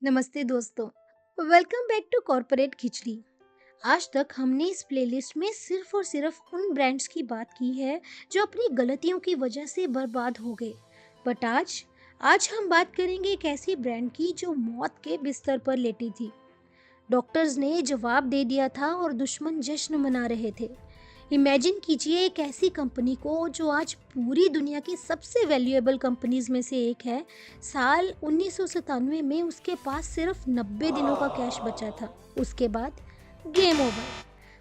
नमस्ते दोस्तों। Welcome back to corporate खिचड़ी। आज तक हमने इस प्लेलिस्ट में सिर्फ और सिर्फ उन ब्रांड्स की बात की है जो अपनी गलतियों की वजह से बर्बाद हो गए। बट आज हम बात करेंगे एक ऐसी ब्रांड की जो मौत के बिस्तर पर लेटी थी। डॉक्टर्स ने जवाब दे दिया था और दुश्मन जश्न मना रहे थे। इमेजिन कीजिए एक ऐसी कंपनी को जो आज पूरी दुनिया की सबसे वैल्यूएबल कंपनीज में से एक है। साल 1997 में उसके पास सिर्फ 90 दिनों का कैश बचा था। उसके बाद गेम ओवर।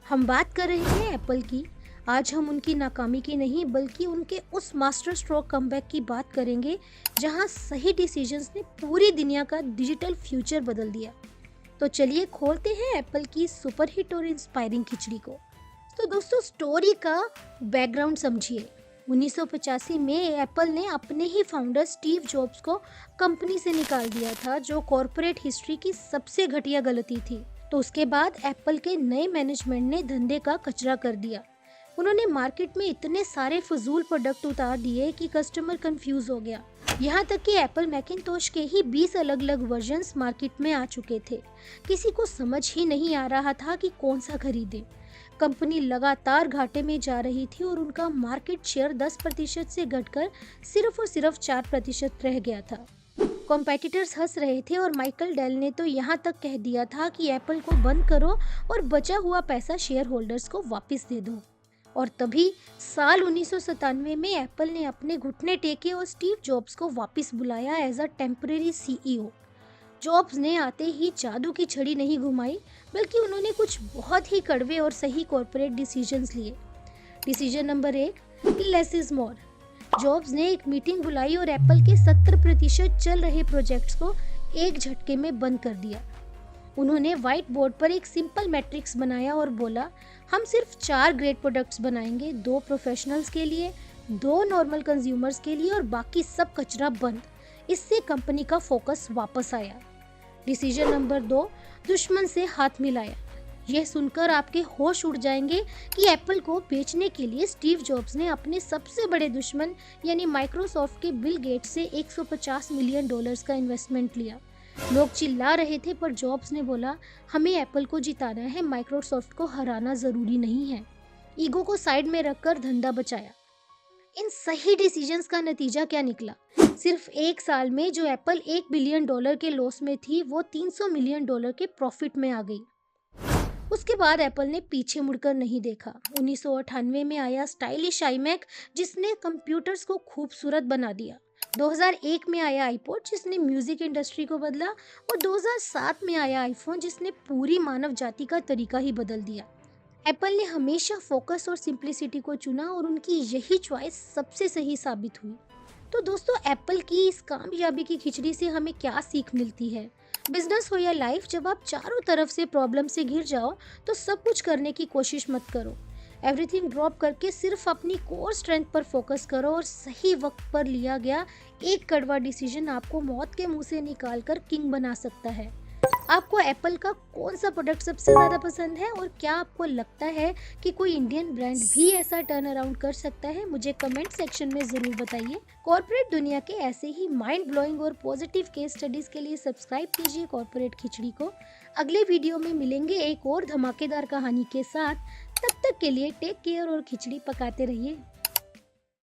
हम बात कर रहे हैं एप्पल की। आज हम उनकी नाकामी की नहीं बल्कि उनके उस मास्टर स्ट्रोक कमबैक की बात करेंगे जहां सही डिसीजंस ने पूरी दुनिया का डिजिटल फ्यूचर बदल दिया। तो चलिए खोलते हैं एप्पल की सुपरहिट और इंस्पायरिंग खिचड़ी को। तो दोस्तों स्टोरी का बैकग्राउंड समझिए। 1985 में एप्पल ने अपने ही फाउंडर स्टीव जॉब्स को कंपनी से निकाल दिया था, जो कॉरपोरेट हिस्ट्री की सबसे घटिया गलती थी। तो उसके बाद एप्पल के नए मैनेजमेंट ने धंधे का कचरा कर दिया। उन्होंने मार्केट में इतने सारे फजूल प्रोडक्ट उतार दिए कि कस्टमर कंफ्यूज हो गया। यहाँ तक कि एप्पल मैकिंटोश के ही 20 अलग अलग वर्जन्स मार्केट में आ चुके थे। किसी को समझ ही नहीं आ रहा था कि कौन सा खरीदे। कंपनी लगातार घाटे में जा रही थी और उनका मार्केट शेयर 10% से घटकर सिर्फ और सिर्फ 4% रह गया था। कॉम्पिटिटर्स हंस रहे थे और माइकल डेल ने तो यहाँ तक कह दिया था कि एप्पल को बंद करो और बचा हुआ पैसा शेयर होल्डर्स को वापस दे दो। और तभी साल 1997 में एप्पल ने अपने घुटने टेके और स्टीव जॉब्स को वापस बुलाया as a temporary CEO. Jobs ने आते ही जादू की छड़ी नहीं घुमाई, बल्कि उन्होंने कुछ बहुत ही कड़वे और सही कॉर्पोरेट डिसीजंस लिए। Decision number 1, less is more. Jobs ने एक मीटिंग बुलाई और एप्पल के 70% चल रहे प्रोजेक्ट्स को एक झटके में बंद कर दिया। उन्होंने व्हाइट बोर्ड पर एक सिंपल मैट्रिक्स बनाया और बोला, हम सिर्फ 4 ग्रेट प्रोडक्ट्स बनाएंगे, 2 प्रोफेशनल्स के लिए, 2 नॉर्मल कंज्यूमर्स के लिए और बाकी सब कचरा बंद। इससे कंपनी का फोकस वापस आया। डिसीजन नंबर 2, दुश्मन से हाथ मिलाया। यह सुनकर आपके होश उड़ जाएंगे कि एप्पल को बेचने के लिए स्टीव जॉब्स ने अपने सबसे बड़े दुश्मन यानी माइक्रोसॉफ्ट के बिल गेट्स से $150 मिलियन का इन्वेस्टमेंट लिया। लोग चिल्ला रहे थे पर जॉब्स ने बोला, हमें एप्पल को जिताना है, माइक्रोसॉफ्ट को हराना जरूरी नहीं है। ईगो को साइड में रखकर धंधा बचाया। इन सही डिसीजंस का नतीजा क्या निकला? सिर्फ एक साल में जो एप्पल $1 बिलियन के लॉस में थी, वो $300 मिलियन के प्रॉफिट में आ गई। उसके बाद एप्पल ने पीछे मुड़कर नहीं देखा। 1998 में आया स्टाइलिश आईमैक, जिसने कंप्यूटर्स को खूबसूरत बना दिया। 2001 में आया आईपॉड, जिसने म्यूजिक इंडस्ट्री को बदला। और 2007 में आया आईफोन, जिसने पूरी मानव जाति का तरीका ही बदल दिया। एप्पल ने हमेशा फोकस और सिंप्लिसिटी को चुना और उनकी यही चॉइस सबसे सही साबित हुई। तो दोस्तों एप्पल की इस कामयाबी की खिचड़ी से हमें क्या सीख मिलती है? बिजनेस हो या लाइफ, जब आप चारों तरफ से प्रॉब्लम से घिर जाओ तो सब कुछ करने की कोशिश मत करो। एवरीथिंग ड्रॉप करके सिर्फ अपनी कोर स्ट्रेंथ पर फोकस करो और सही वक्त पर लिया गया एक कड़वा डिसीजन आपको मौत के मुंह से निकाल कर किंग बना सकता है। आपको एप्पल का कौन सा प्रोडक्ट सबसे ज़्यादा पसंद है और क्या आपको लगता है कि कोई इंडियन ब्रांड भी ऐसा टर्न अराउंड कर सकता है? मुझे कमेंट सेक्शन में ज़रूर बताइए। कॉर्पोरेट दुनिया के ऐसे ही माइंड ब्लोइंग और पॉजिटिव केस स्टडीज़ के लिए सब्सक्राइब कीजिए कॉर्पोरेट खिचड़ी को। अगले वीडियो में मिलेंगे एक और धमाकेदार कहानी के साथ। तब तक के लिए टेक केयर और खिचड़ी पकाते रहिए।